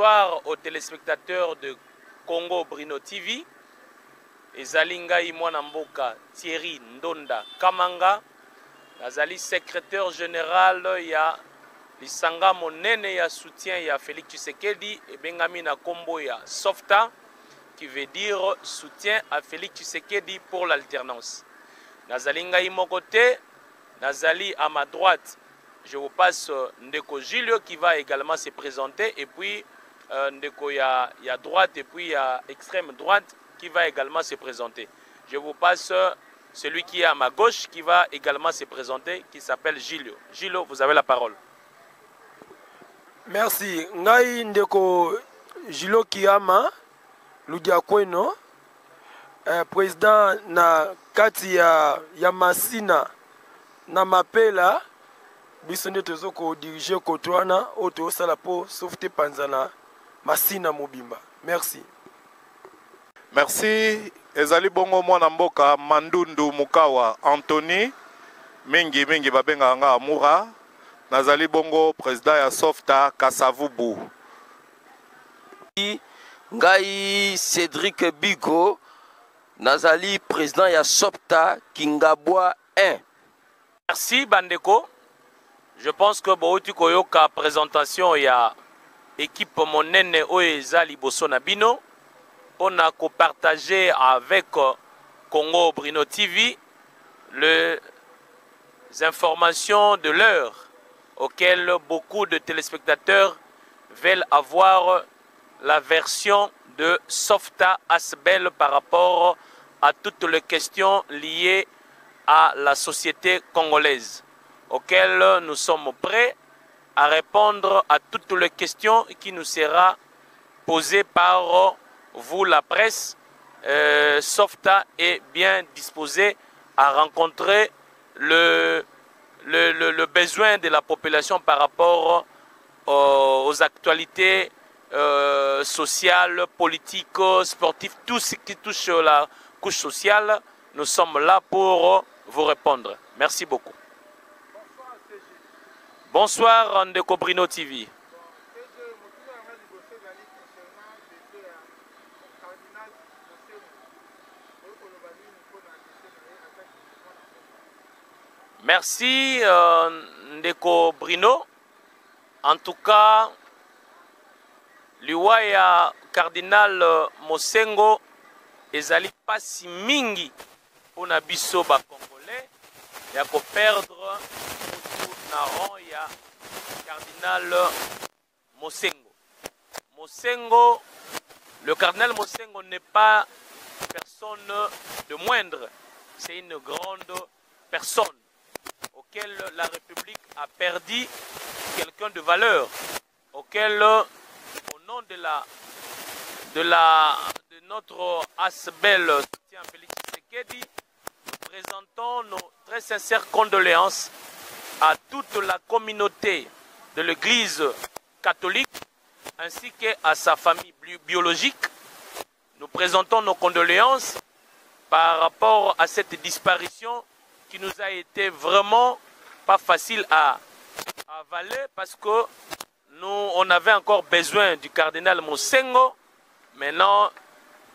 Bonsoir aux téléspectateurs de Congo Brino TV. Ezali ngai mwana mboka Thierry Ndonda Kamanga. Nazali secrétaire général ya lisanga monene ya soutien ya Félix Tshisekedi et bengami na kombo ya SOFTA, qui veut dire soutien à Félix Tshisekedi pour l'alternance. Nazali ngai mokote, nazali à ma droite. Je vous passe Ndeko Julio qui va également se présenter, et puis Ndeko ya droite et puis ya extrême droite qui va également se présenter. Je vous passe celui qui est à ma gauche qui va également se présenter, qui s'appelle Julio. Julio, vous avez la parole. Merci. Ngai Ndeko Julio Kiyama Ludiakweno, président na kati ya Masina na Mapela. Bisonde tozoko diriger kotwana oto sala po sauveté panzana Masina Mobimba. Merci. Merci. Ezali bongo mwana mboka Mandundu Mukawa Anthony mingi babenga nga Amura. Nazali bongo président ya SOFTA Kasavubu. Ngai Cédric Bigo nazali président ya SOFTA Kingabwa 1. Merci Bandeko. Je pense que Bouti Koyoka présentation ya équipe monene Oeza Liboso Nabino. On a copartagé avec Congo Brino TV les informations de l'heure auxquelles beaucoup de téléspectateurs veulent avoir la version de SOFTA Asbel par rapport à toutes les questions liées à la société congolaise, auxquelles nous sommes prêts à répondre à toutes les questions qui nous sera posées par vous, la presse. SOFTA est bien disposé à rencontrer le besoin de la population par rapport aux actualités sociales, politiques, sportives, tout ce qui touche la couche sociale. Nous sommes là pour vous répondre. Merci beaucoup. Bonsoir Ndeko Brino TV. Merci Ndeko Brino. En tout cas, liwaya cardinal Mosengo ezali pasi mingi pona biso ba congolais ya ko perdre na rang ya cardinal Mosengo. Mosengo, le cardinal Mosengo n'est pas personne de moindre, c'est une grande personne auquel la République a perdu quelqu'un de valeur, auquel, au nom de notre Asbel soutien Félix Tshisekedi, nous présentons nos très sincères condoléances à toute la communauté de l'Église catholique ainsi qu'à sa famille biologique. Nous présentons nos condoléances par rapport à cette disparition qui nous a été vraiment pas facile à avaler, parce que nous, on avait encore besoin du cardinal Mosengo. Maintenant,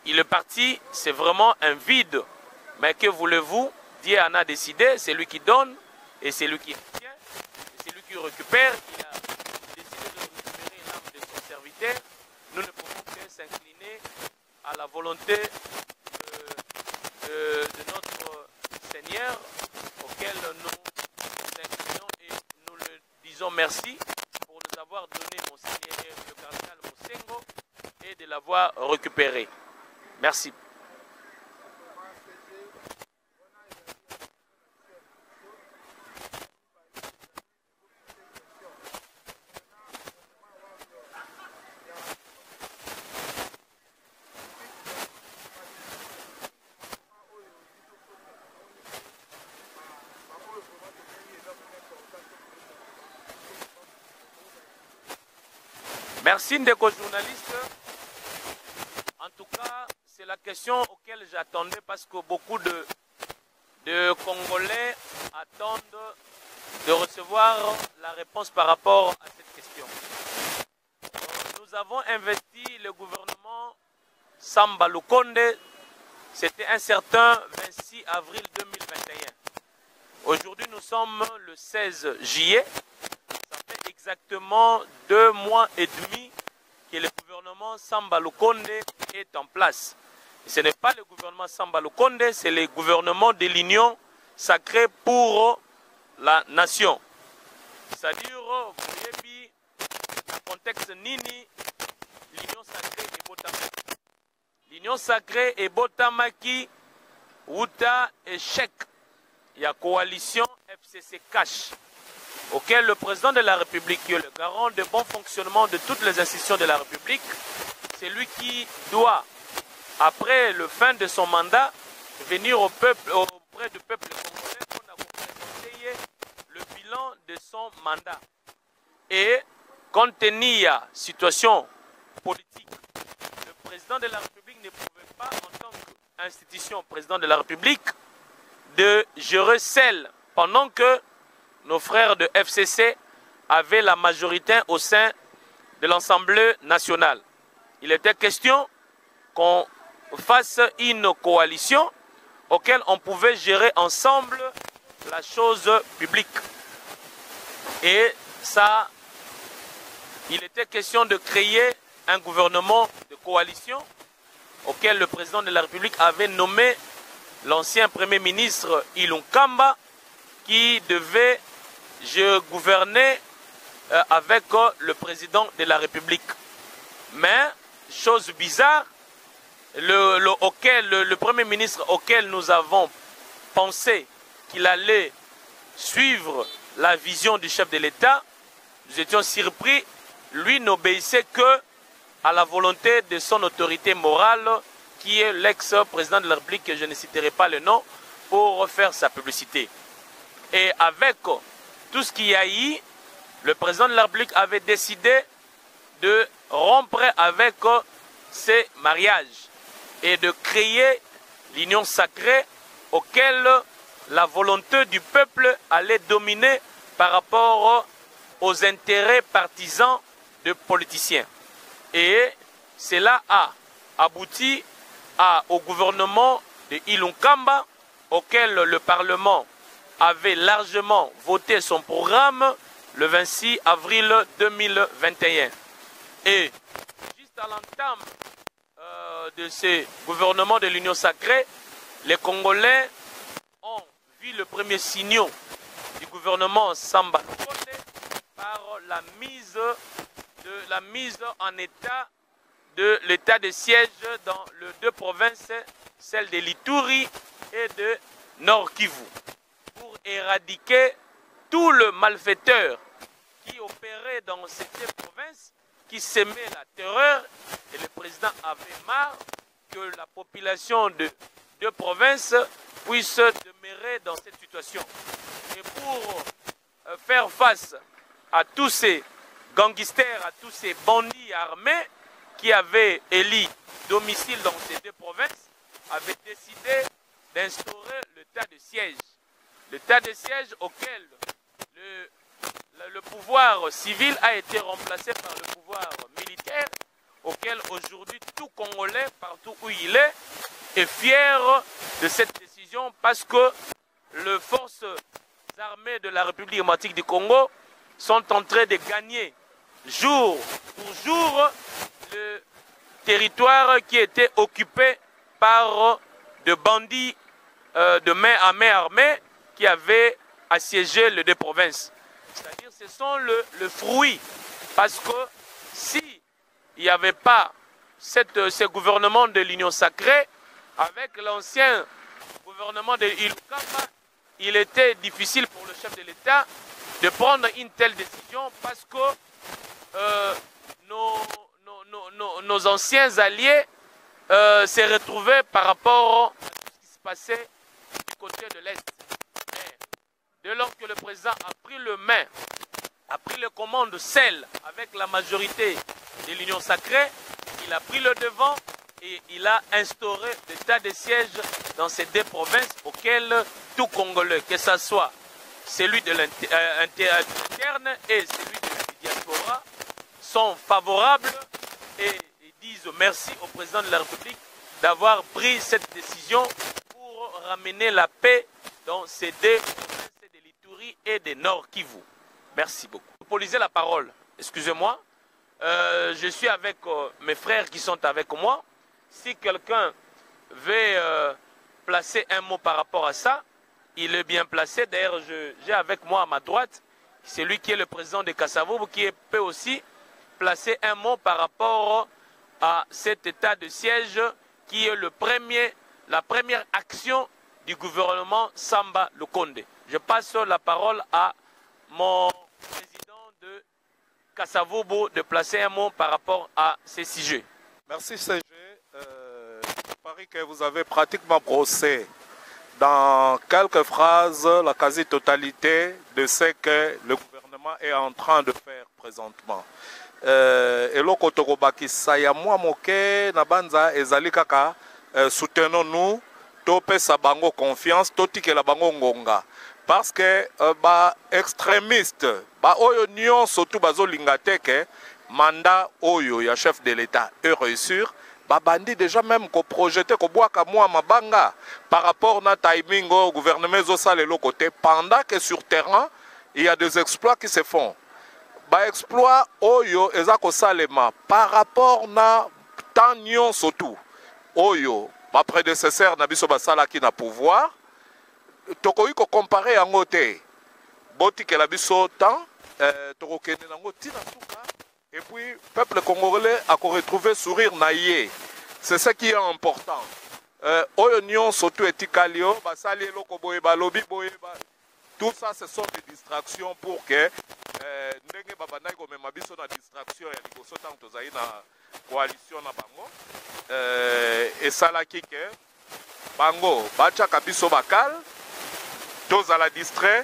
il est parti, c'est vraiment un vide. Mais que voulez-vous? Dieu en a décidé, c'est lui qui donne et c'est lui qui retient, c'est lui qui récupère. Il a décidé de récupérer l'âme de son serviteur. Nous ne pouvons que s'incliner à la volonté de notre Seigneur, auquel nous inclinons et nous le disons merci pour nous avoir donné Monseigneur le cardinal Mosengo et de l'avoir récupéré. Merci. Merci Ndeko journaliste. En tout cas, c'est la question auquel j'attendais, parce que beaucoup de Congolais attendent de recevoir la réponse par rapport à cette question. Nous nous avons investi le gouvernement Samba Lukonde, c'était un certain 26 avril 2021. Aujourd'hui, nous sommes le 16 juillet. Ça fait exactement 2 mois et demi que le gouvernement Samba Lukonde est en place. Et ce n'est pas le gouvernement Samba Lukonde, c'est le gouvernement de l'Union sacrée pour la nation. C'est-à-dire, vous voyez, dans le contexte Nini, l'Union sacrée est Botamaki. L'Union sacrée est Botamaki, Outa échec. Il y a coalition FCC Cash, auquel le président de la République, qui est le garant de bon fonctionnement de toutes les institutions de la République, c'est lui qui doit, après le fin de son mandat, venir au peuple, auprès du peuple congolais pour présenter le bilan de son mandat. Et compte tenu de la situation politique, le président de la République ne pouvait pas, en tant qu'institution président de la République, de gérer seul pendant que nos frères de FCC avaient la majorité au sein de l'Assemblée nationale. Il était question qu'on fasse une coalition auquel on pouvait gérer ensemble la chose publique. Et ça, il était question de créer un gouvernement de coalition auquel le président de la République avait nommé l'ancien Premier ministre Ilunga Kamba, qui devait gouverner avec le président de la République. Mais, chose bizarre, le Premier ministre auquel nous avons pensé qu'il allait suivre la vision du chef de l'État, nous étions surpris, lui n'obéissait que à la volonté de son autorité morale, qui est l'ex-président de la République, que je ne citerai pas le nom, pour faire sa publicité. Et avec tout ce qu'il y a eu, le président de la République avait décidé de rompre avec ces mariages et de créer l'union sacrée auquel la volonté du peuple allait dominer par rapport aux intérêts partisans de politiciens. Et cela a abouti au gouvernement de Ilunga Kamba, auquel le Parlement avait largement voté son programme le 26 avril 2021. Et juste à l'entame de ce gouvernement de l'Union sacrée, les Congolais ont vu le premier signal du gouvernement Samba Lukonde par la mise en état de l'état de siège dans les 2 provinces, celle de l'Ituri et de Nord Kivu, pour éradiquer tout le malfaiteur qui opérait dans ces 2 provinces, qui sémait la terreur. Et le président avait marre que la population de 2 provinces puisse demeurer dans cette situation. Et pour faire face à tous ces gangsters, à tous ces bandits armés qui avaient élu domicile dans ces 2 provinces, avait décidé d'instaurer l'état de siège. L'état de siège auquel le pouvoir civil a été remplacé par le pouvoir militaire, auquel aujourd'hui tout Congolais, partout où il est fier de cette décision, parce que les forces armées de la République démocratique du Congo sont en train de gagner jour pour jour le territoire qui était occupé par de bandits de main à main armés qui avaient assiégé les 2 provinces. C'est-à-dire ce sont le fruit, parce que si il n'y avait pas ce gouvernement de l'Union sacrée, avec l'ancien gouvernement de Ilunga Kamba, il était difficile pour le chef de l'État de prendre une telle décision, parce que nos anciens alliés se retrouvaient par rapport à ce qui se passait du côté de l'Est. Dès lors que le président a pris le commande seul avec la majorité de l'Union sacrée, il a pris le devant et il a instauré l'état de siège dans ces 2 provinces auxquelles tout Congolais, que ce soit celui de l'interne et celui de la diaspora, sont favorables et disent merci au président de la République d'avoir pris cette décision pour ramener la paix dans ces deux provinces de l'Ituri et de Nord Kivu. Merci beaucoup. Pour liser la parole, excusez-moi, je suis avec mes frères qui sont avec moi. Si quelqu'un veut placer un mot par rapport à ça, il est bien placé. D'ailleurs, j'ai avec moi à ma droite celui qui est le président de Kasavubu qui peut aussi placer un mot par rapport à cet état de siège qui est la première action du gouvernement Samba Lukonde. Je passe la parole à mon président de Kasavubu de placer un mot par rapport à ces sujets. Merci CG. Je parie que vous avez pratiquement brossé dans quelques phrases la quasi-totalité de ce que le gouvernement est en train de faire présentement. Eloko tokobakisa ya mwa moke na banza ezali kaka soutenons-nous topesa bango confiance totikela bango ngonga parce que ba extrémiste ba oyo nyonso tu bazolinga te ke mandat oyo ya chef de l'État est réussir. Babandi déjà même ko projeté ko boaka moi mabanga par rapport na timing au gouvernement zosale le côté pendant que sur terrain il y a des exploits qui se font. Ba exploit oyo ezako salema par rapport na tanyon surtout oyo ba prédécesseur na biso basala ki na pouvoir tokoyi ko comparer yango te boti ke la biso temps tokokende nango tina suka. Et puis, le peuple congolais a retrouvé sourire naïe. C'est ce qui est important. Oyon surtout etikalio, basali loko boye balobi boye ba. Tout ça, ce sont des distractions pour que ndenge babandai ko mema biso na distraction ya liboso tant tozali na coalition na bango. Et salaki ke bango bachaka biso bakal, tozala distrait,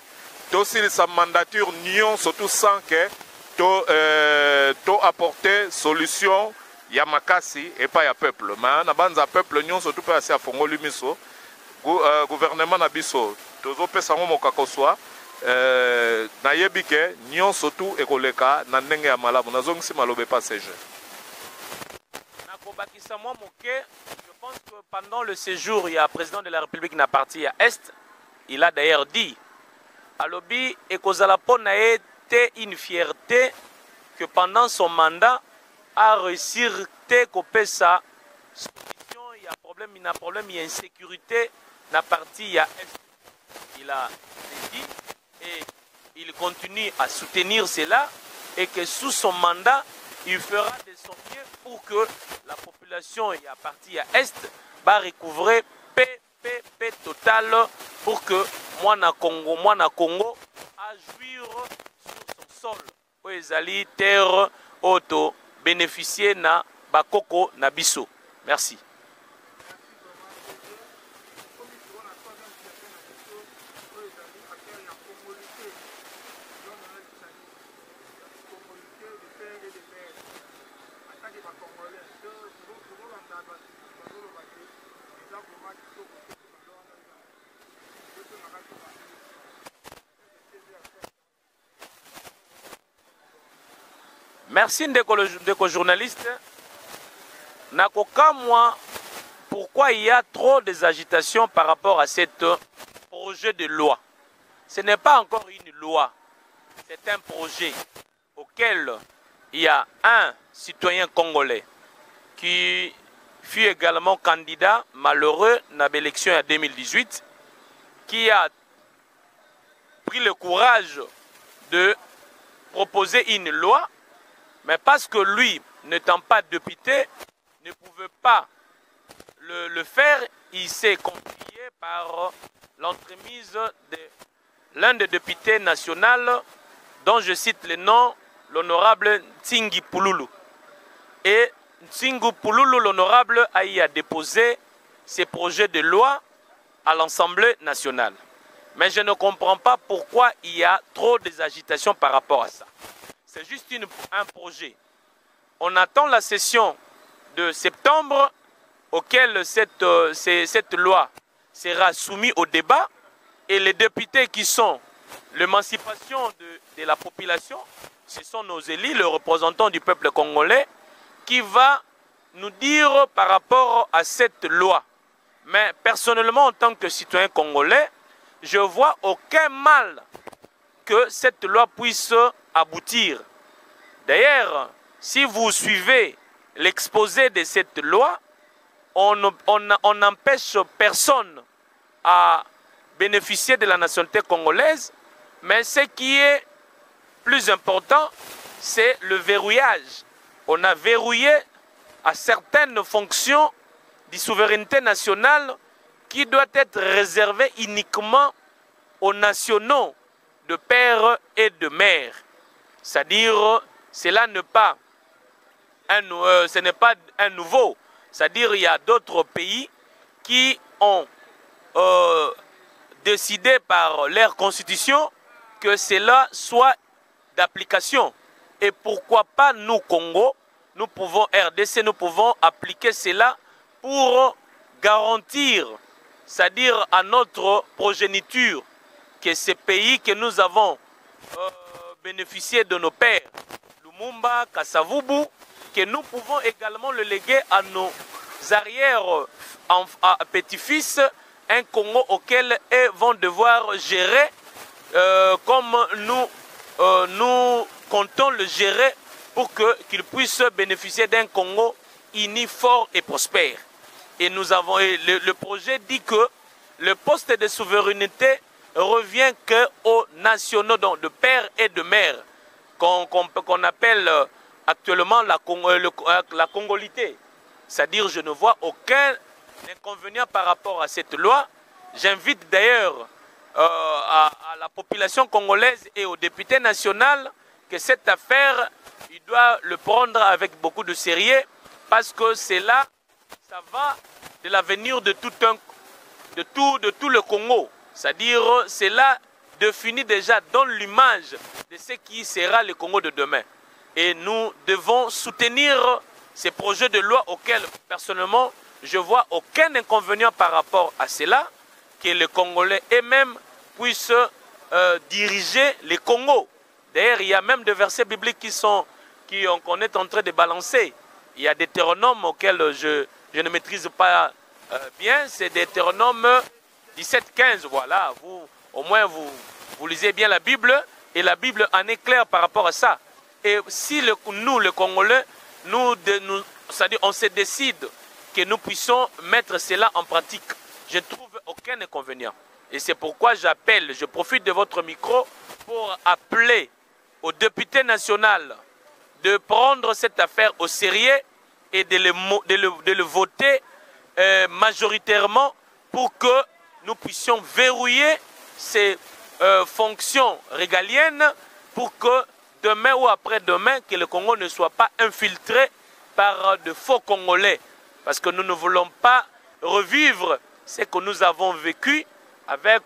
tosili sa mandature nion surtout sans que to apporter solution ya makasi et pas ya peuple mais na banza peuple nyon surtout pas assez afongoli miso gouvernement na biso tozo pesa ngo mokakoswa na yebike nyon surtout ekoleka na ndenge ya malamu nazongisi malobe pas CG nakobakisa moi moke. Je pense que pendant le séjour il y a président de la République na parti à Est, il a d'ailleurs dit alobi ekozala pona était une fierté que pendant son mandat a réussi à couper sa solution. Il y a problème, il y a insécurité dans la partie il y a Est. Il a dit et il continue à soutenir cela et que sous son mandat, il fera de son mieux pour que la population il y a partie à Est va recouvrer paix totale pour que moi na Congo a jouir sol oyo ezali terre auto bénéficier na bakoko na biso. Merci. Merci ndeko journaliste. Nakokamwa, pourquoi il y a trop d'agitations par rapport à ce projet de loi? Ce n'est pas encore une loi, c'est un projet auquel il y a un citoyen congolais qui fut également candidat malheureux à l'élection en 2018, qui a pris le courage de proposer une loi. Mais parce que lui, n'étant pas député, ne pouvait pas le faire, il s'est confié par l'entremise de l'un des députés nationaux, dont je cite le nom, l'honorable Tsingi Pululu. Et Tsingi Pululu, l'honorable, a déposé ses projets de loi à l'Assemblée nationale. Mais je ne comprends pas pourquoi il y a trop d'agitations par rapport à ça. C'est juste un projet. On attend la session de septembre auquel cette loi sera soumise au débat et les députés qui sont l'émancipation de la population, ce sont nos élus, les représentants du peuple congolais, qui va nous dire par rapport à cette loi. Mais personnellement, en tant que citoyen congolais, je ne vois aucun mal que cette loi puisse aboutir. D'ailleurs, si vous suivez l'exposé de cette loi, on n'empêche personne à bénéficier de la nationalité congolaise, mais ce qui est plus important, c'est le verrouillage. On a verrouillé à certaines fonctions de souveraineté nationale qui doit être réservée uniquement aux nationaux de père et de mère. C'est-à-dire, cela n'est pas ce n'est pas un nouveau. C'est-à-dire, il y a d'autres pays qui ont décidé par leur constitution que cela soit d'application. Et pourquoi pas nous, Congo, nous pouvons, RDC, nous pouvons appliquer cela pour garantir, c'est-à-dire à notre progéniture, que ces pays que nous avons bénéficié de nos pères, Lumumba, Kasavubu, que nous pouvons également le léguer à nos arrières petits-fils, un Congo auquel ils vont devoir gérer comme nous comptons le gérer pour qu'ils puissent bénéficier d'un Congo uni, fort et prospère. Et nous avons, le projet dit que le poste de souveraineté revient qu'aux nationaux, donc de père et de mère, qu'on appelle actuellement la congolité. C'est-à-dire, je ne vois aucun inconvénient par rapport à cette loi. J'invite d'ailleurs à la population congolaise et aux députés nationaux que cette affaire, il doit le prendre avec beaucoup de sérieux, parce que c'est là, ça va de l'avenir de tout le Congo. C'est-à-dire, cela définit déjà, donne l'image de ce qui sera le Congo de demain. Et nous devons soutenir ces projets de loi auxquels, personnellement, je vois aucun inconvénient par rapport à cela, que les Congolais eux-mêmes puissent diriger les Congos. D'ailleurs, il y a même des versets bibliques qu'on est en train de balancer. Il y a des Deutéronomes auxquels je ne maîtrise pas bien. C'est des Deutéronomes 17-15. Voilà, au moins vous lisez bien la Bible, et la Bible en est claire par rapport à ça. Et si nous, les Congolais, c'est-à-dire on se décide que nous puissions mettre cela en pratique, je ne trouve aucun inconvénient. Et c'est pourquoi je profite de votre micro pour appeler aux députés nationaux de prendre cette affaire au sérieux et de le voter majoritairement pour que nous puissions verrouiller ces fonctions régaliennes pour que demain ou après-demain, que le Congo ne soit pas infiltré par de faux Congolais. Parce que nous ne voulons pas revivre ce que nous avons vécu avec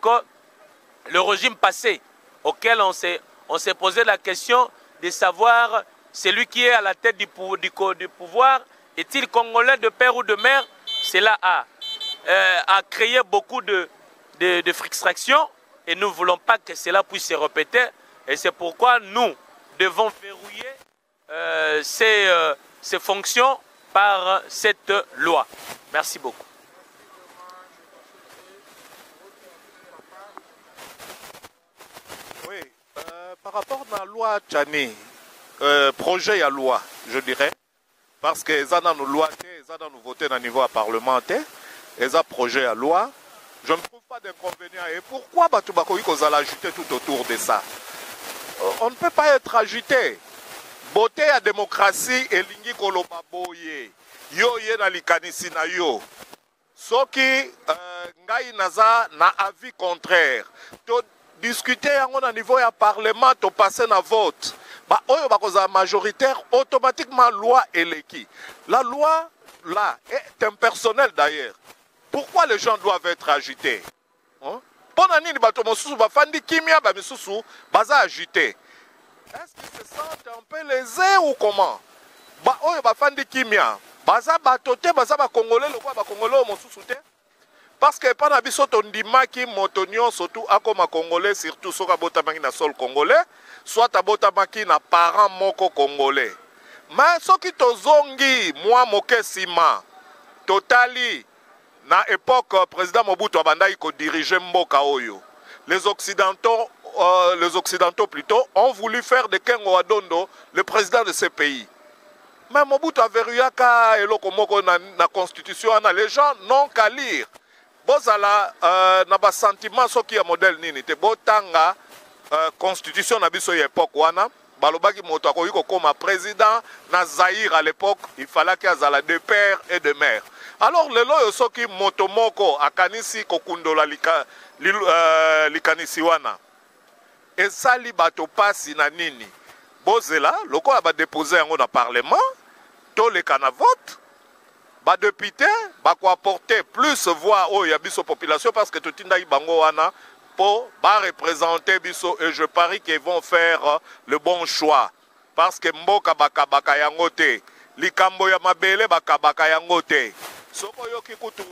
le régime passé, auquel on s'est posé la question de savoir celui qui est à la tête du pouvoir, est-il Congolais de père ou de mère? Cela a créé beaucoup de frustration, et nous ne voulons pas que cela puisse se répéter. Et c'est pourquoi nous devons verrouiller ces fonctions par cette loi. Merci beaucoup. Oui, par rapport à la loi Tchani, projet à loi, je dirais, parce que ça dans nos lois, ça dans nos voter au niveau parlementaire, et ça projet à loi, je ne trouve pas d'inconvénient. Et pourquoi Batubakoui qu'on a ajouté tout autour de ça? On ne peut pas être agité. Beauté à démocratie et lingi koloba boye. Yo ye na likanisi na yo. Soki ngai naza na avis contraire. To discuter yango na niveau ya parlement, to passer na vote. Ba oyo bakoza majoritaire, automatiquement loi eleki. La loi là est impersonnelle d'ailleurs. Pourquoi les gens doivent être agités? Pendant nini bato mosusu bafandi kimia ba misusu baza agité. Est-ce qu'ils se sentent un peu lésés ou comment? Ba oyo bafandi kimia baza batote baza ba congolais lokwa ba congolais mosusu te. Parce que pendant biso tondimaki motonyon surtout akoma congolais, surtout soka botamaki na sol congolais, soit abotamaki na parent moko congolais. Mais ce qui tozongi moi moke sima totali na époque président Mobutu abandaki ko diriger mboka oyo. Les occidentaux plutôt ont voulu faire de Kengo Wadondo le président de ce pays. Mais Mobutu averuyaka eloko moko na constitution na les gens n'ont qu'à lire. Bozala na ba sentiment soki ya modèle nini te botanga constitution na biso ya époque wana balobaki moto akoki kokoma président na Zaïre à l'époque il fallait qu'il y ait de père et de mère. Alors lelo yo soki moto moko akanisi kokundola likanisi wana esali bato pasi na nini bozela lokola ba déposer yango na parlement to le kana vote ba député ba ko apporter plus voix au ya biso population parce que totinda bango wana pour ba représenter biso et je parie qu'ils vont faire le bon choix parce que mboka bakabaka yango te likambo ya mabele bakabaka yango te soko yoki kutu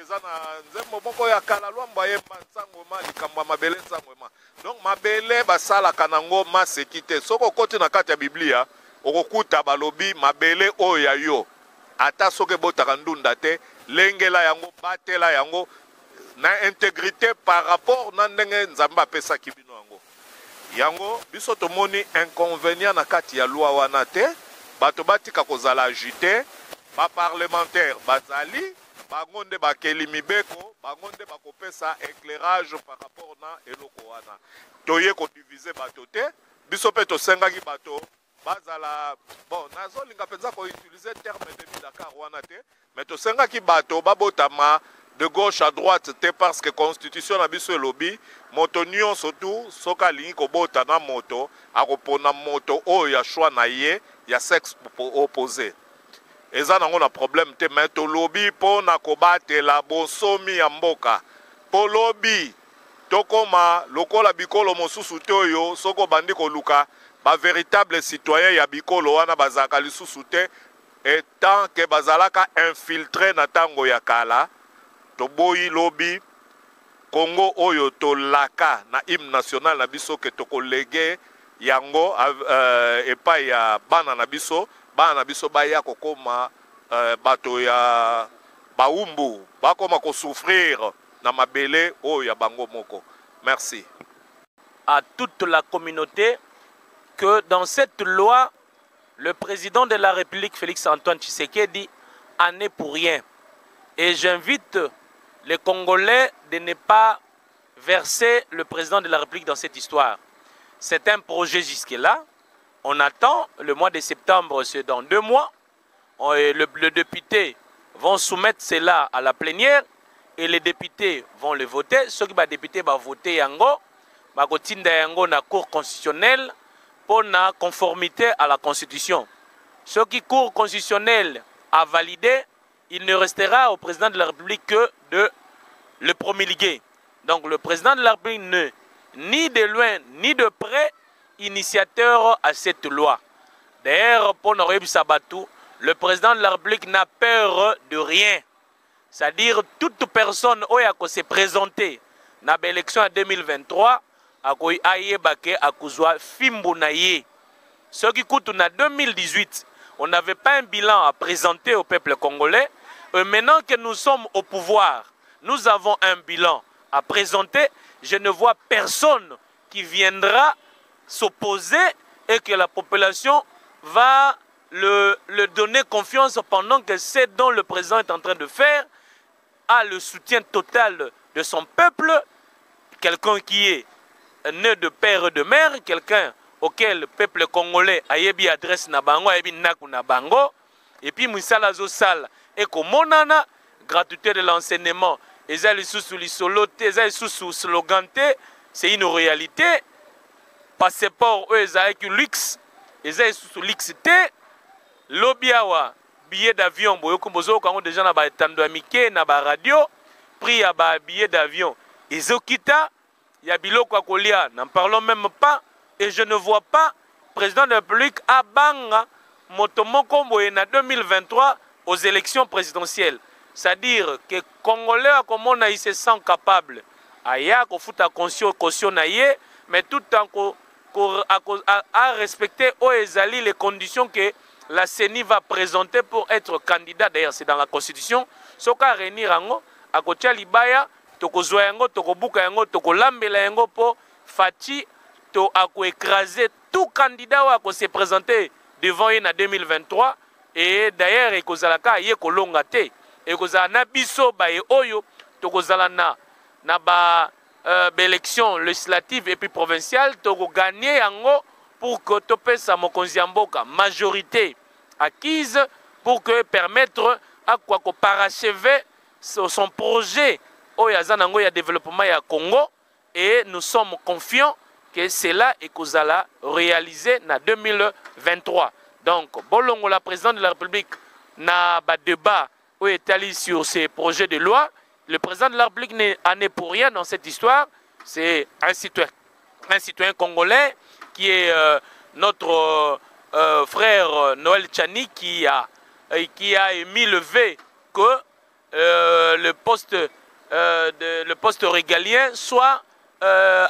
eza na nzembo moko ya kala lwamba yemba nsango ma likambo ya mabele nsango ma donc mabele basalaka nango maseki te soko koti na kati ya biblia okokuta balobi mabele oyo ya yo ata soki botaka ndunda te lengela yango batela yango na intégrité par rapport na ndenge nzambe apesaki bino yango yango biso tomoni inconvénient na kati ya loi wana te bato batika kozala agité ba parlementaire bazali bango nde bakeli mibeko bango nde bakopesa éclairage par rapport na eloko wana toye kodivize bato te biso mpe tosengaki bato bazala bon nazolinga mpenza koutilize terme de Dakar wana te mais tosengaki bato babotama de gauche à droite te parce que constitution na biso elobi moto nyonso tu soki alingi kobota na moto akopona moto oyo ya choix na ye ya sexe opposé eza nango na problème te mais tolobi mpo na kobatela bonsomi ya mboka mpo lobi tokoma lokola bikolo mosusu te oyo soki obandi koluka bavéritable citoyen ya bikolo wana bazalaka lisusu te etant ke bazalaka infiltré na ntango ya kala toboyi lobi Congo oyo tolaka na hymne national na biso ke tokolege yango epai ya bana na biso baya kokoma bato ya baumbu bakoma kosouffrir na mabele oyo ya bango moko. Merci. À toute la communauté que dans cette loi, le président de la République, Félix-Antoine Tshisekedi, en est pour rien. Et j'invite les Congolais de ne pas verser le président de la République dans cette histoire. C'est un projet jusque-là. On attend, le mois de septembre, c'est dans 2 mois. Les députés vont soumettre cela à la plénière et les députés vont le voter. Ceux qui vont députés vont voter yango, yango na cour constitutionnelle pour la conformité à la Constitution. Ce qui cour constitutionnelle a validé, il ne restera au président de la République que de le promulguer. Donc le président de la République n'est ni de loin ni de près initiateur à cette loi. D'ailleurs, pour Noël Sabatou, le président de la République n'a peur de rien. C'est-à-dire toute personne qui s'est présentée dans l'élection en 2023, ce qui coûte en 2018, on n'avait pas un bilan à présenter au peuple congolais. Et maintenant que nous sommes au pouvoir, nous avons un bilan à présenter. Je ne vois personne qui viendra s'opposer et que la population va le donner confiance pendant que ce dont le président est en train de faire a le soutien total de son peuple, quelqu'un qui est né de père et de mère, quelqu'un auquel le peuple congolais a yebi adresse na bango, a yebi naku na bango, et puis Moussala Zosal et Komonana, gratuité de l'enseignement, et ça sous l'isoloté, ça sous sloganté, c'est une réalité. Passeport, eux, ils ont luxe, ils ont sous luxe, lobiawa, billet d'avion, boyokumbozo, quand déjà na ba tando amike, na ba radio, prix à ba billet d'avion, ils ont quitté, il y a biloko kolia, n'en parlons même pas, et je ne vois pas président de la République à Banga, Motomoko Moyena 2023 aux élections présidentielles. C'est-à-dire que les Congolais, comme on a, ils se sentent capables, à caution, mais tout en à respecter les conditions que la CENI va présenter pour être candidat, d'ailleurs c'est dans la constitution, soka réunir yango, akotia libaya, tokozwa yango, tokobuka yango, tokolambela yango po Fachi to écraser tout candidat qui s'est présenté devant lui en 2023 et d'ailleurs ekozalaka ye kolonga te ekozala na biso ba e oyo tokozala na ba élection législative et puis provinciale toko gagner yango pour que topesa mokonzi ya mboka majorité acquise pour que permettre à quoi ko parachever son projet oyo azanango ya développement ya Congo. Et nous sommes confiants que cela est kozala réalisé en 2023. Donc, Bolongo, la présidente de la République, n'a pas de débat où est allé sur ces projets de loi. Le président de la République n'est pour rien dans cette histoire. C'est un citoyen congolais qui est notre frère Noël Tchani qui a émis le vœu que le poste régalien soit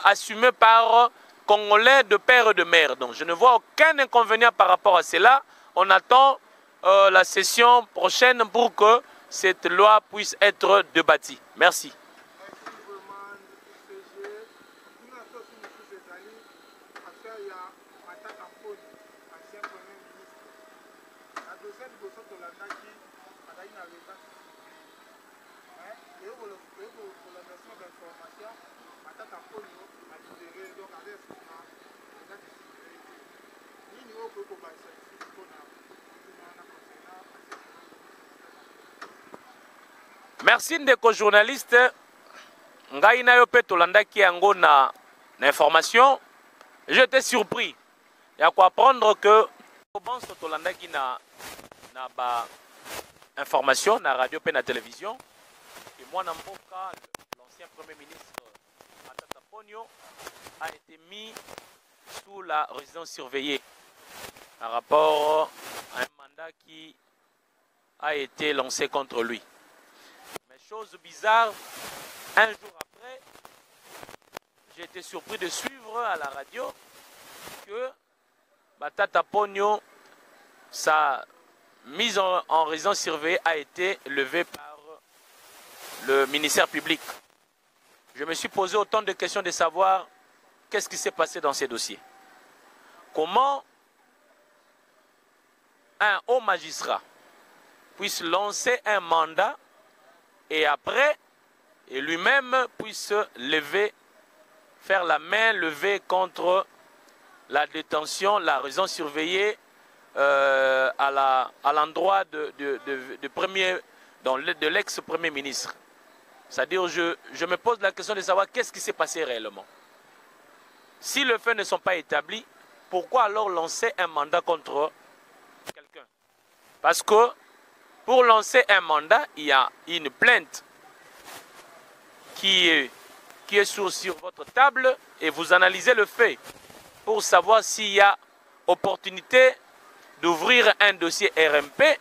assumé par Congolais de père et de mère. Donc je ne vois aucun inconvénient par rapport à cela. On attend la session prochaine pour que cette loi puisse être débattue. Merci. Merci ndeko journaliste. Ngai na yo pe tolandaki yango na information. J'étais surpris. Ya ko apprendre que bon so tolandaki na ba information na radio pe na télévision. Et moi na mboka l'ancien premier ministre Matata Ponyo a été mis sous la résidence surveillée par rapport à un mandat qui a été lancé contre lui. Chose bizarre, un jour après, j'ai été surpris de suivre à la radio que Matata Ponyo, sa mise en résidence surveillée a été levée par le ministère public. Je me suis posé autant de questions de savoir qu'est-ce qui s'est passé dans ces dossiers. Comment un haut magistrat puisse lancer un mandat et après, et lui-même puisse faire la main levée contre la détention, la résidence surveillée à l'endroit de l'ex-premier ministre. C'est-à-dire, je me pose la question de savoir qu'est-ce qui s'est passé réellement. Si les faits ne sont pas établis, pourquoi alors lancer un mandat contre quelqu'un? Parce que pour lancer un mandat, il y a une plainte qui est sur votre table et vous analysez le fait pour savoir s'il y a opportunité d'ouvrir un dossier RMP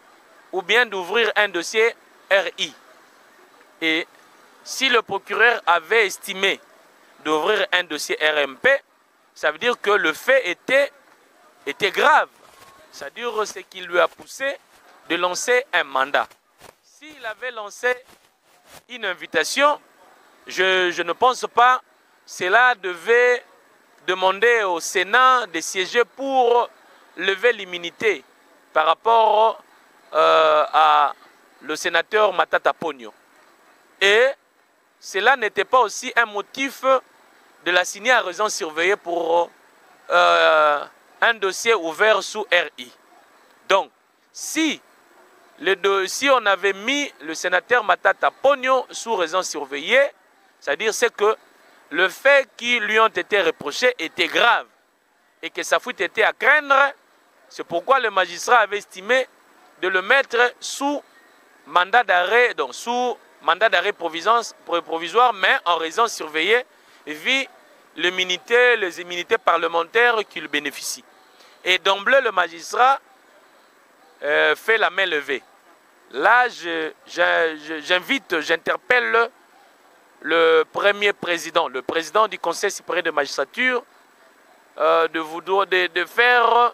ou bien d'ouvrir un dossier RI. Et si le procureur avait estimé d'ouvrir un dossier RMP, ça veut dire que le fait était grave. C'est-à-dire ce qui lui a poussé de lancer un mandat. S'il avait lancé une invitation, je ne pense pas cela devait demander au Sénat de siéger pour lever l'immunité par rapport à le sénateur Matata Ponyo. Et cela n'était pas aussi un motif de l'assigner à résidence surveillée pour un dossier ouvert sous RI. Donc, si on avait mis le sénateur Matata Ponyo sous résidence surveillée, c'est-à-dire que le fait qui lui ont été reprochés était grave et que sa fuite était à craindre. C'est pourquoi le magistrat avait estimé de le mettre sous mandat d'arrêt, donc sous mandat d'arrêt provisoire, mais en résidence surveillée, vu les immunités parlementaires qu'il bénéficie. Et d'emblée, le magistrat fait la main levée. Là, j'interpelle le premier président, le président du Conseil supérieur de magistrature, de faire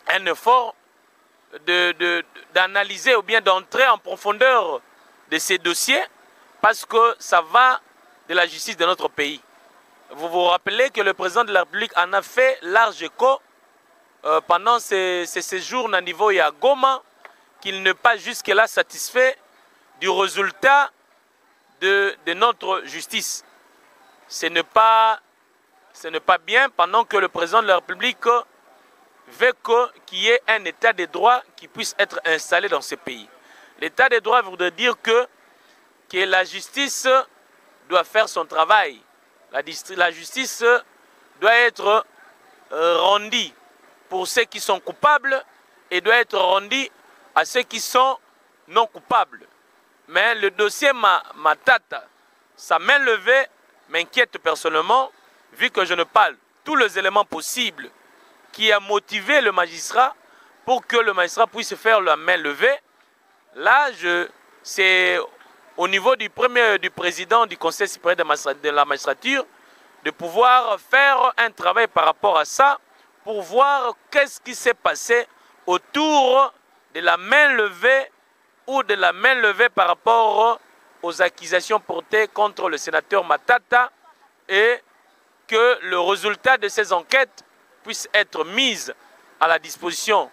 un effort d'analyser ou bien d'entrer en profondeur de ces dossiers parce que ça va de la justice de notre pays. Vous vous rappelez que le président de la République en a fait large écho pendant ses séjours au niveau à Goma, qu'il n'est pas jusque-là satisfait du résultat de notre justice. Ce n'est pas bien pendant que le président de la République veut qu'il y ait un état de droit qui puisse être installé dans ce pays. L'état de droit voudrait dire que la justice doit faire son travail. La justice doit être rendue pour ceux qui sont coupables et doit être rendue à ceux qui sont non coupables. Mais le dossier Matata, sa main levée m'inquiète personnellement, vu que je ne parle tous les éléments possibles qui a motivé le magistrat pour que le magistrat puisse faire la main levée. Là, c'est au niveau du président du Conseil supérieur de la magistrature de pouvoir faire un travail par rapport à ça pour voir qu'est-ce qui s'est passé autour de la main levée ou de la main levée par rapport aux accusations portées contre le sénateur Matata et que le résultat de ces enquêtes puisse être mis à la disposition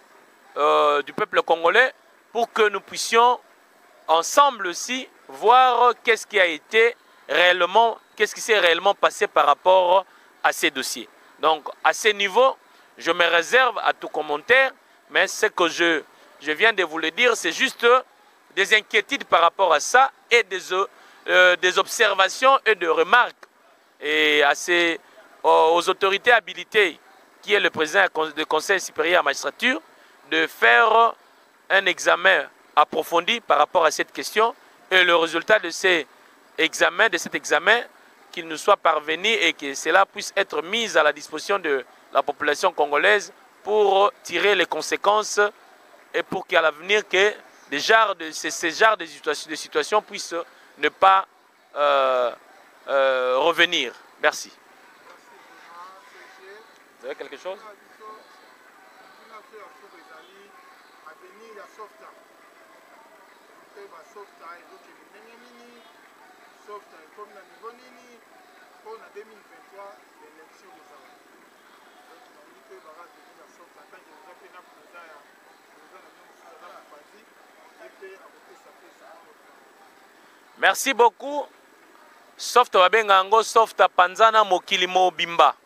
du peuple congolais pour que nous puissions ensemble aussi voir qu'est-ce qui a été réellement, qu'est-ce qui s'est réellement passé par rapport à ces dossiers. Donc à ce niveau, je me réserve à tout commentaire, mais ce que je viens de vous le dire, c'est juste des inquiétudes par rapport à ça et des observations et des remarques et aux autorités habilitées qui est le président du Conseil supérieur à la magistrature de faire un examen approfondi par rapport à cette question et le résultat de cet examen, qu'il nous soit parvenu et que cela puisse être mis à la disposition de la population congolaise pour tirer les conséquences et pour qu'à l'avenir que ces genres de situations puissent ne pas revenir. Merci. Vous avez quelque chose? Merci beaucoup. Soft wabengango soft panzana mokili mobimba.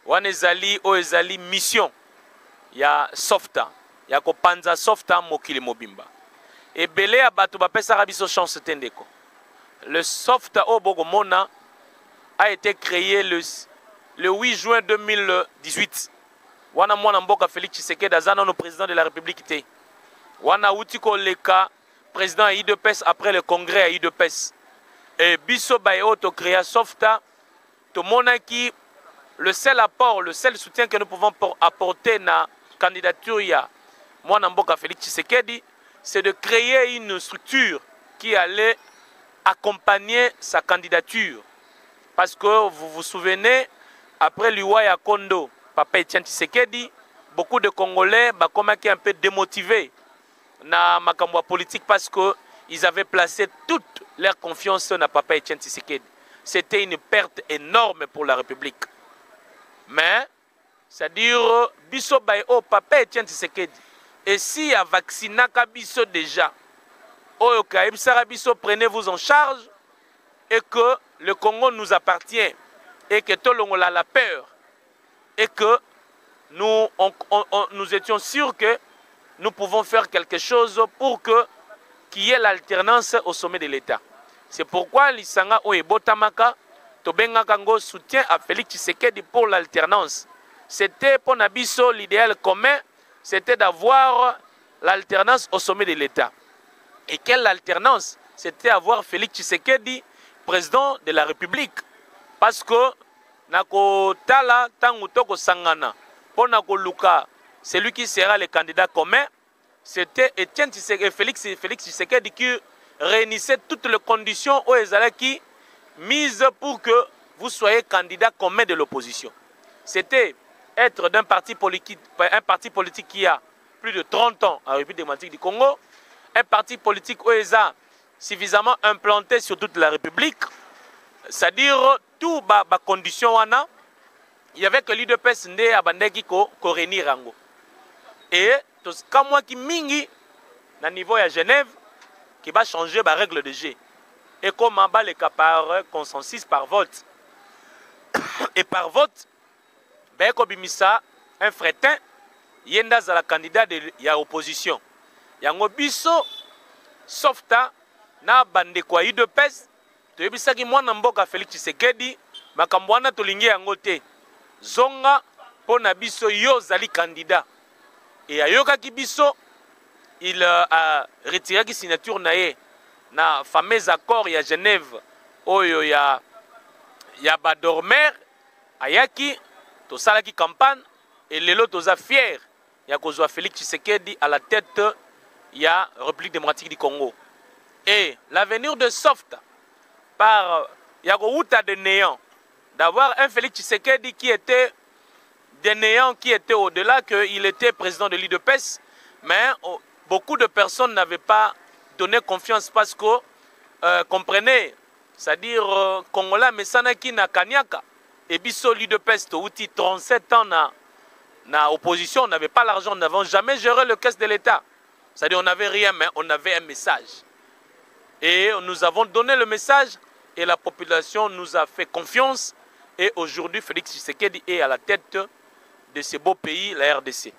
Wana ezali mission ya softa ya kopanza softa mokili mobimba. Ebele ya bato bapesaka biso chance tendeko. Le softa Obogomona a été créé le 8 juin 2018. Wana mwana mboka Félix Tshisekedi azana no président de la République te. Wana utiko leka président à IDPS après le congrès à IDPS. Et biso bae auto créa softa to monaki le seul apport, le seul soutien que nous pouvons apporter à la candidature ya mwana mboka Félix Tshisekedi, c'est de créer une structure qui allait accompagner sa candidature. Parce que vous vous souvenez, après l'Iwaya Kondo, Papa Etienne Tshisekedi, beaucoup de Congolais ont été un peu démotivés dans la politique parce qu'ils avaient placé toute leur confiance dans Papa Etienne Tshisekedi. C'était une perte énorme pour la République. Mais, c'est-à-dire, biso bae o Papa Etienne Tshisekedi, et si y a vacciné biso déjà, prenez-vous en charge et que le Congo nous appartient et que tout le monde a la peur et que nous étions sûrs que nous pouvons faire quelque chose pour qu'il y ait l'alternance au sommet de l'État. C'est pourquoi l'Isanga Oebotamaka Tobengakango soutient à Félix Tshisekedi pour l'alternance. C'était pour Nabiso l'idéal commun, c'était d'avoir l'alternance au sommet de l'État. Et quelle alternance? C'était avoir Félix Tshisekedi président de la République. Parce que Nako Tala Tangutoko Sangana, pour Nako Luka, celui qui sera le candidat commun, c'était Etienne Tshisekedi, Félix Tshisekedi qui réunissait toutes les conditions aux Ezalaki mises pour que vous soyez candidat commun de l'opposition. C'était être d'un parti politique qui a plus de 30 ans en République démocratique du Congo, un parti politique OESA suffisamment implanté sur toute la République, c'est-à-dire tout ba condition wana, il y avait que l'UDPS ndé abandeki ko réunir rango. Et tout comme moi qui mingi na niveau à Genève qui va changer la règle de jeu. Et comment va le cas par consensus par vote. Et par vote, ben kobimisa un fretin yenda za la candidat de ya opposition. Yango biso softa na bande kwa UDPS to yebisa ki mwana mboka Félix Tshisekedi makambo wana tolingi yango te. Zonga pona biso yo zali candidat. Et ayoka ki biso il a retiré ki signature na ye na fameux accord ya Genève oyo ya Badormer ayaki to salaki campagne et lelo toza fier ya kozwa Félix Tshisekedi à la tête ya République démocratique du Congo. Et l'avenir de Soft par Yagouta de néant, d'avoir un Félix Tshisekedi qui était des néants, qui était au-delà, qu'il était président de l'UDPS, mais beaucoup de personnes n'avaient pas donné confiance parce que, comprenez, c'est-à-dire, Congolais, mais ça n'a qui n'a Kanyaka, et biso l'UDPS, outil 37 ans na opposition, on n'avait pas l'argent, nous n'avons jamais géré le caisse de l'État. C'est-à-dire, on n'avait rien, mais on avait un message. Et nous avons donné le message, et la population nous a fait confiance. Et aujourd'hui, Félix Tshisekedi est à la tête de ce beau pays, la RDC.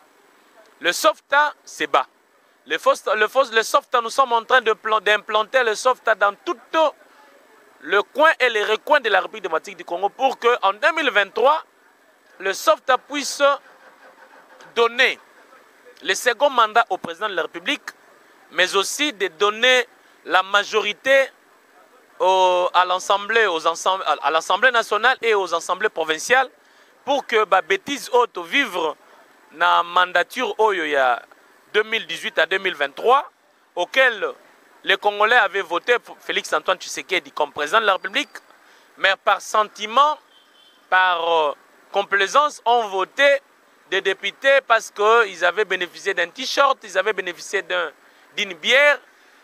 Le SOFTA, c'est bas. Le SOFTA, nous sommes en train d'implanter le SOFTA dans tout le coin et les recoins de la République démocratique du Congo pour qu'en 2023, le SOFTA puisse donner le second mandat au président de la République, mais aussi de donner la majorité à l'Assemblée nationale et aux assemblées provinciales pour que la bêtise haute vivre na mandature oyo ya 2018 à 2023 auquel les Congolais avaient voté pour Félix Antoine Tshisekedi comme président de la République, mais par sentiment, par complaisance, ont voté des députés parce qu'ils avaient bénéficié d'un t-shirt, ils avaient bénéficié d'une bière,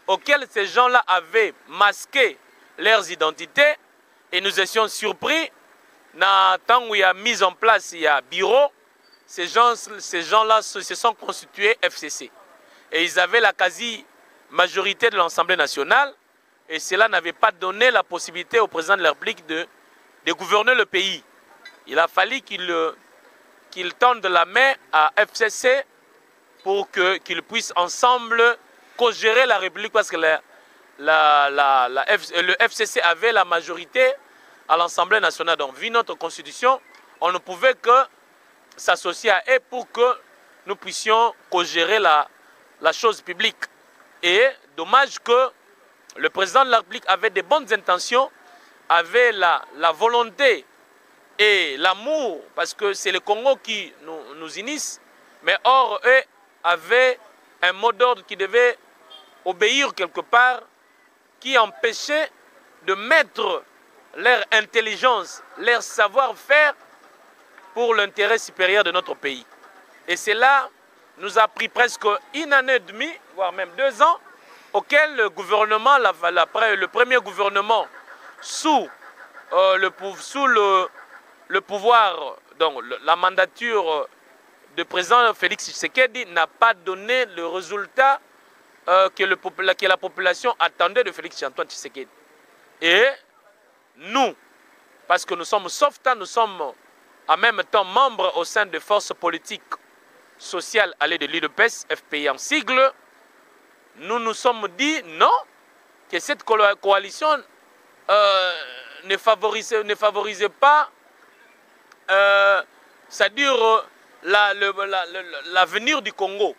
auquel ces gens-là avaient masqué leurs identités, et nous étions surpris. Tant où il y a mis en place il y a bureau, ces gens-là se sont constitués FCC. Et ils avaient la quasi-majorité de l'Assemblée nationale, et cela n'avait pas donné la possibilité au président de la République de gouverner le pays. Il a fallu qu'il tende la main à FCC pour qu'ils puissent ensemble co-gérer la République, parce que le FCC avait la majorité à l'Assemblée nationale. Donc, vu notre constitution, on ne pouvait que s'associer à eux pour que nous puissions co-gérer la chose publique. Et dommage que le président de la République avait de bonnes intentions, avait la volonté et l'amour, parce que c'est le Congo qui nous unissent, mais or, eux avaient un mot d'ordre qui devait obéir quelque part, qui empêchait de mettre leur intelligence, leur savoir-faire pour l'intérêt supérieur de notre pays. Et cela nous a pris presque une année et demie, voire même 2 ans, auquel le gouvernement, le premier gouvernement sous le pouvoir, donc la mandature de président Félix Tshisekedi n'a pas donné le résultat que la population attendait de Félix Antoine Tshisekedi. Et nous, parce que nous sommes SOFTA, nous sommes en même temps membres au sein des forces politiques sociales alliées de l'UDPS, FPI en sigle, nous nous sommes dit non, que cette coalition ne favorisait pas, c'est-à-dire l'avenir du Congo.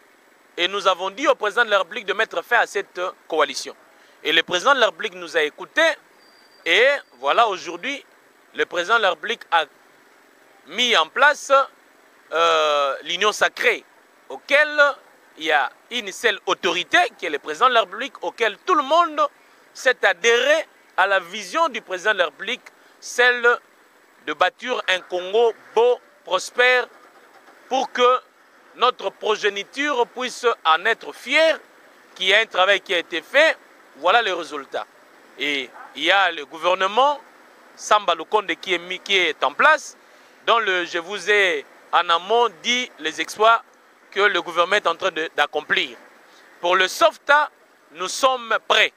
Et nous avons dit au président de la République de mettre fin à cette coalition. Et le président de la République nous a écoutés. Et voilà, aujourd'hui, le président de la République a mis en place l'union sacrée, auquel il y a une seule autorité, qui est le président de la République, auquel tout le monde s'est adhéré à la vision du président de la République, celle de bâtir un Congo beau, prospère, pour que notre progéniture puisse en être fière, qu'il y a un travail qui a été fait. Voilà le résultat. Et il y a le gouvernement Samba Lukonde qui est en place, dont je vous ai en amont dit les exploits que le gouvernement est en train d'accomplir. Pour le SOFTA, nous sommes prêts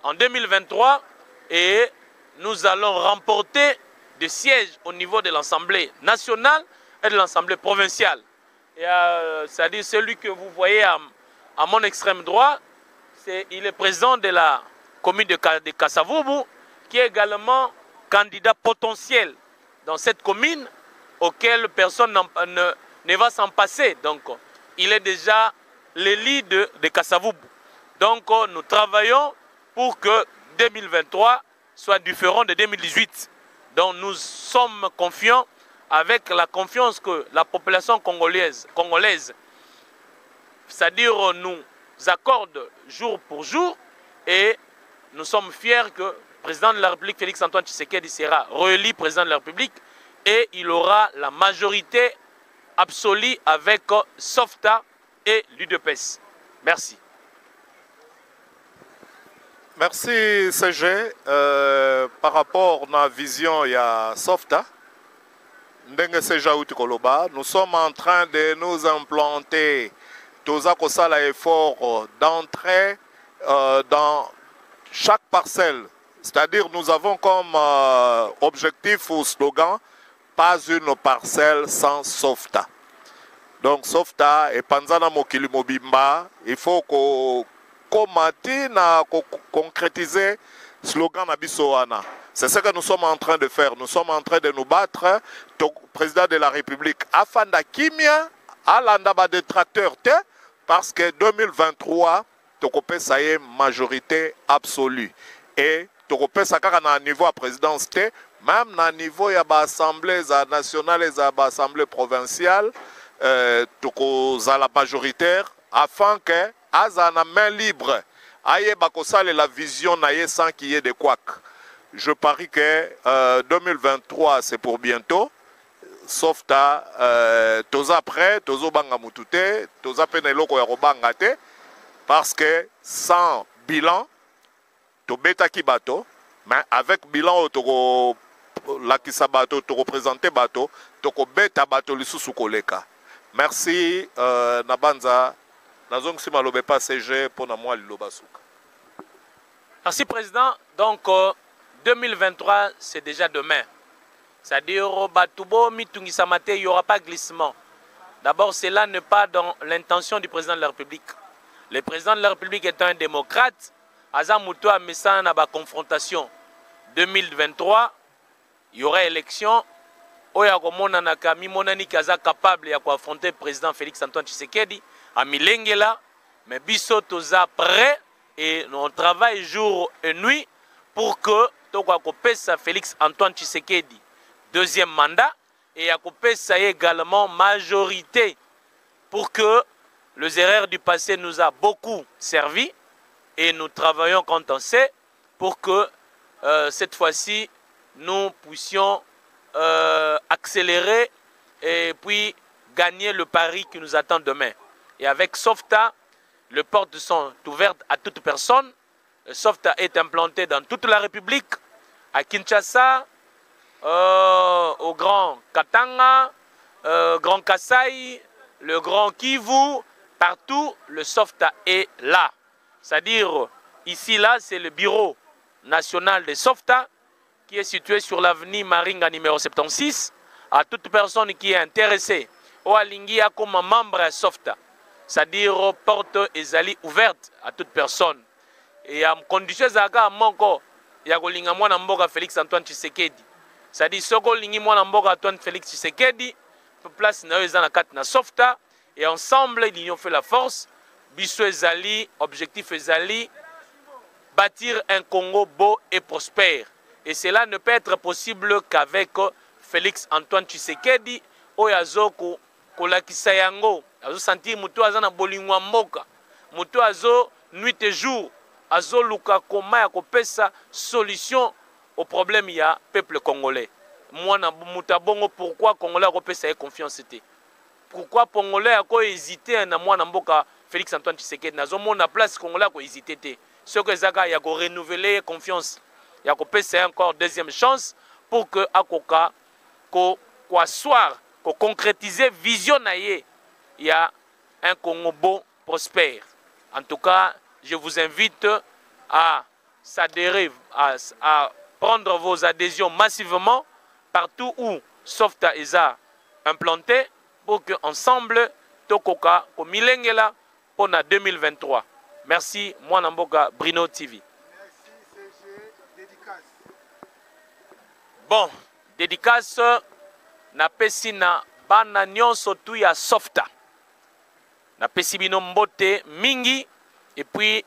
en 2023 et nous allons remporter des sièges au niveau de l'Assemblée nationale et de l'Assemblée provinciale. C'est-à-dire celui que vous voyez à mon extrême droit, il est président de la commune de Kasavubu, qui est également candidat potentiel dans cette commune, auquel personne ne va s'en passer. Donc, il est déjà l'élu de Kasavubu. Donc, nous travaillons pour que 2023 soit différent de 2018. Donc, nous sommes confiants avec la confiance que la population congolaise c'est-à-dire nous accorde jour pour jour, et nous sommes fiers que le président de la République, Félix-Antoine Tshisekedi, sera réélu président de la République et il aura la majorité absolue avec SOFTA et l'UDPS. Merci. Merci CG. Par rapport à la vision, il y a SOFTA. Nous sommes en train de nous implanter. Toza Kosala effort d'entrer dans chaque parcelle. C'est-à-dire nous avons comme objectif ou slogan pas une parcelle sans SOFTA. Donc SOFTA et Panzana Mokili Mobimba, il faut qu'on concrétiser slogan Nabisoana. C'est ce que nous sommes en train de faire. Nous sommes en train de nous battre. Le président de la République, Afanda Kimia, Alandaba de tracteur, parce que 2023, Tokopé, ça y est, majorité absolue. Et Tokopé, ça y a un niveau à présidence, même à niveau de l'Assemblée nationale et de l'Assemblée provinciale, Toko la majoritaire, afin que, à la main libre, aye bakosale la vision naye sans qu'il y ait de couacs. Je parie que 2023, c'est pour bientôt. Sauf ta toza prêt, tozo banga mutute, toza peneloko ya robanga te, parce que sans bilan, to beta ki bato, mais avec bilan toko lakisa bato, to représenter bato, toko beta bato lisusu koleka. Merci Nabanza, nazong si malobe pas CG pour na moi liloba suka. Merci président. Donc 2023 c'est déjà demain. C'est-à-dire, il n'y aura pas glissement. D'abord, cela n'est pas dans l'intention du président de la République. Le président de la République est un démocrate. Azamouto a mis ça dans la confrontation. 2023, il y aura élection. Oyakomonanaka, Mimonani Kaza capable d'affronter le président Félix-Antoine Tshisekedi, à Milengela. Mais Bisso Toza prêt et on travaille jour et nuit pour que Félix-Antoine Tshisekedi deuxième mandat et à couper ça également majorité pour que les erreurs du passé nous a beaucoup servi et nous travaillons quand on sait pour que cette fois-ci nous puissions accélérer et puis gagner le pari qui nous attend demain. Et avec SOFTA, les portes sont ouvertes à toute personne. Le SOFTA est implanté dans toute la République, à Kinshasa, au Grand Katanga, Grand Kasaï, le Grand Kivu, partout le SOFTA est là. C'est-à-dire, ici, là, c'est le bureau national des SOFTA qui est situé sur l'avenue Maringa numéro 76. À toute personne qui est intéressée, ou à Lingia comme membre à SOFTA, c'est-à-dire porte ezali ouverte à toute personne. Et à condition zaka monko ya kolinga mwana mboka Félix Antoine Tshisekedi. C'est-à-dire soko lingi mwana mboka Antoine Félix Tshisekedi, place na eza na kati na SOFTA et ensemble l'union fait la force. Biso ezali objectif ezali bâtir un Congo beau et prospère. Et cela ne peut être possible qu'avec Félix Antoine Tshisekedi oyazo kolakisa yango. Azo sentir mutu azana bolingwa mboka. Mutu azo nuit et jour azo luka koma ya kopesa solution au problème ya peuple congolais. Moi na muta bongo pourquoi congolais kopesa confiance était. pourquoi Congolais a hésité na mwana mboka Félix Antoine Tshisekedi nazomona place Congolais a hésité te. Ce que Zaka ya ko renouveler confiance. Ya ko pesa encore deuxième chance pour que akoka ko asseoir, ko concrétiser vision na ye. Il y a un Congo beau, prospère. En tout cas, je vous invite à s'adhérer, à prendre vos adhésions massivement partout où Softa est implanté pour qu'ensemble, Tokoka, Komilengela, pour 2023. Merci, moi Namboka, Brino TV. Merci, CG. Dédicace. Bon, dédicace, na pesi na bana nyonso tu ya Softa. Na pesi bino mbote mingi, et puis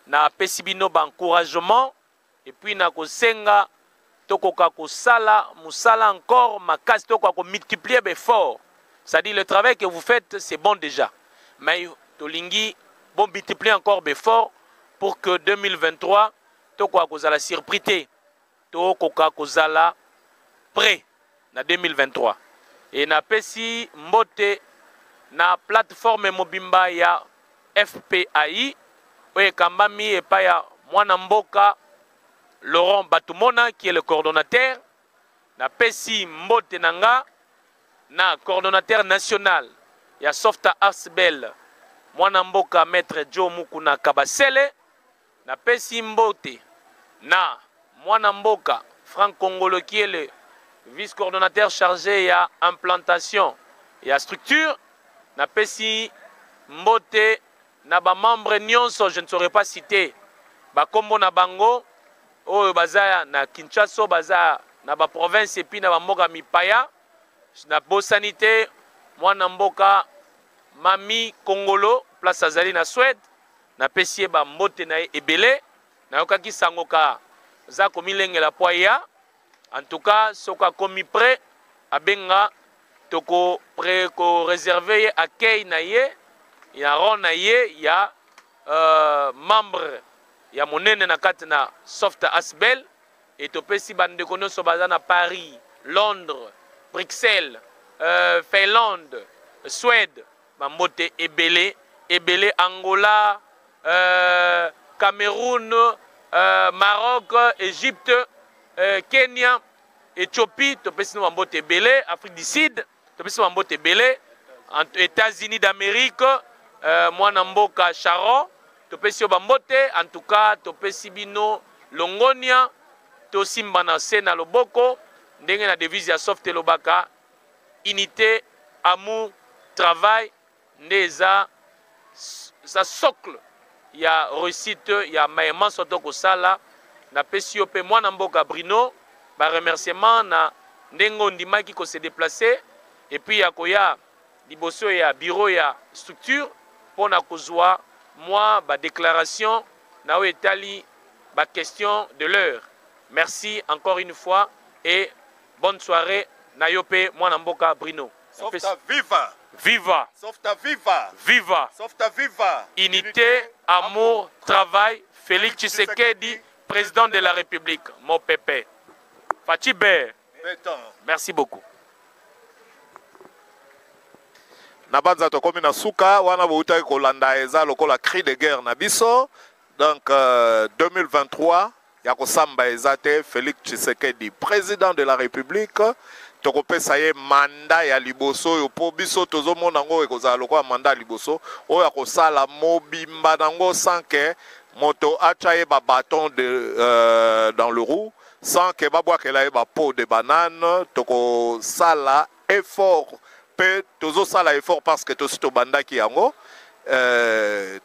na pesi bino encouragement, et puis na kosenga tokoka kosala musala encore makasi tokoka ko multiplier l'effort. C'est-à-dire le travail que vous faites c'est bon déjà. Mais tolingi bon multiplier encore l'effort pour que 2023 tokoka kozala surprise tokoka kozala prêt na 2023. Et na pesi mbote na plateforme mobimba ya FPAI oye kambami epa ya mwana mboka Laurent Batumona qui est le coordonnateur na pesi mbote nanga na coordonnateur national ya Softa Asbel mwana mboka maître Joe Mukuna Kabasele na pesi mbote na mwana mboka Franck Congolo qui est le vice-coordonnateur chargé ya implantation ya structure na pesi mbote na ba membre nyonso je ne saurais pas citer ba kombo na bango oyo baza na Kinshasa baza na ba province et puis na ba mboka mipaya na bosanité mwana mboka Mami Congolo place azali na Suède na pesi ba mbote na ebele na yokaki sangoka za komilengela poya en tout cas soka komi prêt abenga toko prêt ko réserver accueil na ye ya ron na ye ya membre ya monene na kati na Softa Asbel et topesi bandeko nyonso baza na Paris, Londres, Bruxelles, Finlande, Suède, bambote ebele, Angola, Cameroun, Maroc, Égypte, Kenya, Éthiopie, topesi bambote ebele, Afrique du Sud, topesi bambote ebele, États-Unis d'Amérique, mwana mboka Sharon, topesi bambote, en tout cas topesi bino longonia, tosimba na se na loboko, ndenge na devise ya Softa lobaka, unité, amour, travail, neza sa socle ya réussite ya maema soto kosala na pesi yo pe mwana mboka Brino ba remerciement na ndengo ndimaki ko se déplacer et puis ya koya liboso ya bureau ya structure pona kozwa moi ba déclaration na o etali ba question de l'heure. Merci encore une fois et bonne soirée na yope mwana mboka Brino. Softa viva! Viva! Softa viva! Viva! Softa viva! Unité, amour, travail, Félix Tshisekedi, président de la République, mon pépé. Fatibé. Merci beaucoup. Nabanza tokomi na suka wana boutaki kolanda eza lokola cri de guerre na biso. Donc 2023 ya kosamba eza te Félix Tshisekedi, président de la République. Tokopesa ye mandat ya liboso yo po biso tozomona ngo ekozala lokola mandat liboso oyo akosala mobimba nango sans que moto achaye ba bâton de dans le roue, sans que babwakela ye ba peau de banane. Toko sala effort pe tozo sala effort parce que tosi tobandaki yango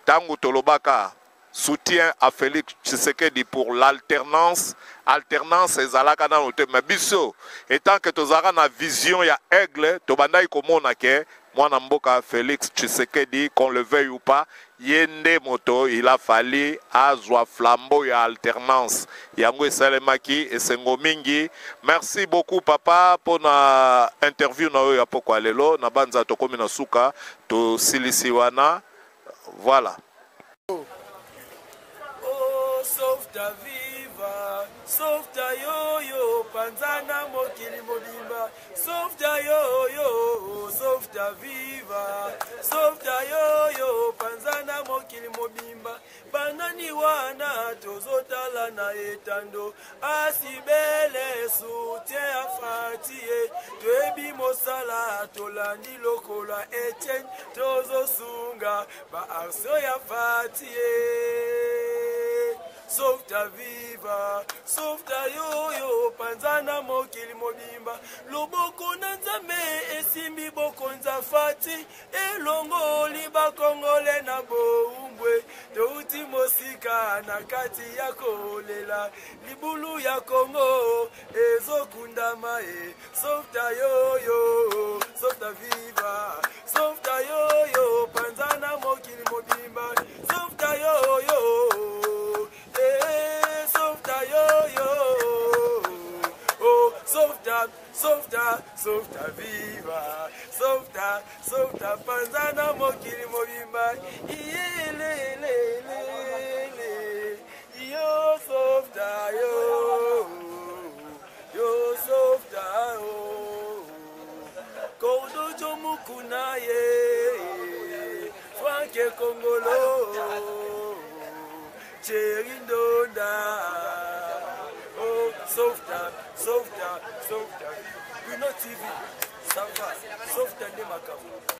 tango tolobaka soutien à Félix Tshisekedi pour l'alternance. Alternance ezalaka na note mais biso étant que tozara na vision ya aigle tobandai komona ke mwana mboka Félix Tshisekedi, qu'on le veuille ou pas, yende moto il a fallu azwa flambeau ya alternance yango esalemaki esengo mingi. Merci beaucoup papa pour na interview na yo ya poko lelo na banza tokomi na suka to silisi wana voilà. softa viva, softa yo, panzana mokili mobimba, softa yo, softa viva, softa yo, panzana mokili mobimba, banani wana tozotala na etando, asibele soutien afatie, twebi mosala tolandi lokola Etienne, tozo sunga, ba arso ya fatie. Softa viva, softa yo, panzana mokili mobimba, loboko na nzambe esimbi boko nzafati, elongo liba kongole na boumbwe, touti mosika na kati ya kolela, libulu ya Kongo ezokundama softa yo, softa viva, softa yo, panzana mokili mobimba, softa yo, softa yo, oh, softa viva, softa panzana mokili mobimba, yo softa yo softa Kodo Jomukuna Franke Kongolo Cherindonda, oh, softa, Bruno TV, ça va, softa de Macavo.